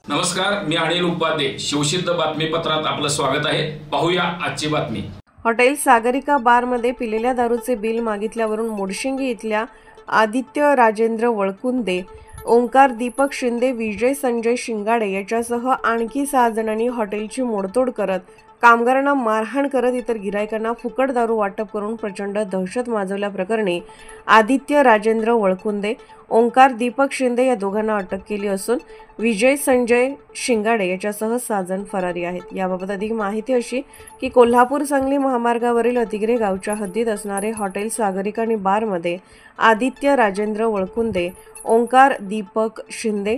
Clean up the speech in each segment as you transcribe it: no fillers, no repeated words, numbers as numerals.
नमस्कार, मी अनिल उपाध्ये. शिवसिद्ध बातमीपत्रात आपलं स्वागत आहे. पाहूया आजची बातमी. हॉटेल सागरिका बारमध्ये पिलेल्या दारूचे बिल मागितल्यावरून मोडशिंगी इथल्या आदित्य राजेंद्र वळकुंदे, ओंकार दीपक शिंदे, विजय संजय शिंगाडे याच्यासह आणखी 6 जणांनी हॉटेलची मोडतोड करत, कामगारांना मारहाण करत इतर गिरायकांना फुकट दारू वाटप करून प्रचंड दहशत माजवल्याप्रकरणी आदित्य राजेंद्र वळकुंदे, ओंकार दीपक शिंदे या दोघांना अटक केली असून विजय संजय शिंगाडे याच्यासह 6 जण फरारी आहेत. याबाबत अधिक माहिती अशी की कोल्हापूर सांगली महामार्गावरील अतिग्रे गावच्या हद्दीत असणारे हॉटेल सागरिका आणि बारमध्ये आदित्य राजेंद्र वळकुंदे, ओंकार दीपक शिंदे,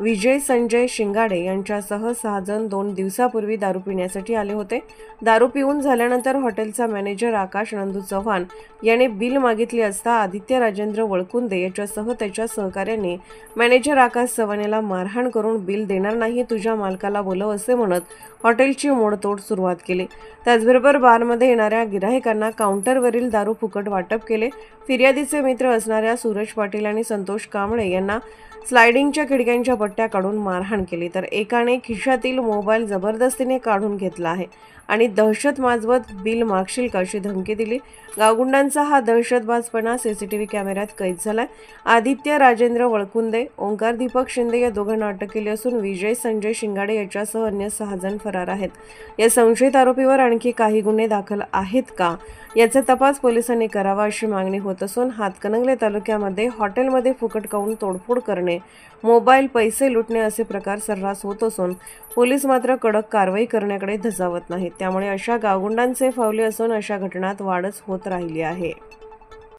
विजय संजय शिंगाडे यांच्यासह 6 जण 2 दिवसापूर्वी दारू पिण्यासाठी आले होते. दारू पिऊन झाल्यानंतर हॉटेलचा मॅनेजर आकाश नंदू चव्हाण याने बिल मागितले असता आदित्य राजेंद्र वळकुंदे याच्यासह त्याच्या सहकाऱ्यांनी मॅनेजर आकाश चव्हाण याला मारहाण करून बिल देणार नाही, तुझ्या मालकाला बोलव असे म्हणत हॉटेलची मोडतोड सुरुवात केली. त्याचबरोबर बारमध्ये येणाऱ्या गिराहिकांना काउंटरवरील दारू फुकट वाटप केले. फिर्यादीचे मित्र असणाऱ्या सूरज पाटील आणि संतोष कांबळे यांना स्लायडिंगच्या खिडक्यांच्या पट्ट्या काढून मारहाण केली, तर एकाने खिशातील मोबाईल जबरदस्तीने काढून घेतला आहे आणि दहशत माजवत बिल मागशील का अशी धमकी दिली. गावगुंडांचा हा दहशतबाजपणा सीसीटीव्ही कॅमेऱ्यात कैद झालाय. आदित्य राजेंद्र वळकुंदे, ओंकार दीपक शिंदे या दोघांना अटक केली असून विजय संजय शिंगाडे याच्यासह अन्य 6 जण फरार आहेत. या संशयित आरोपीवर आणखी काही गुन्हे दाखल आहेत का याचा तपास पोलिसांनी करावा अशी मागणी होत असून हातकणंगले तालुक्यामध्ये हॉटेलमध्ये फुकट खाऊन तोडफोड करणे, मोबाईल, पैसे लुटणे असे प्रकार सर्रास होत असून पोलीस मात्र कडक कारवाई करण्याकडे धजावत नाहीत. त्यामुळे अशा गावगुंडांचे फावले असून अशा घटनांत वाढच होत राहिली आहे.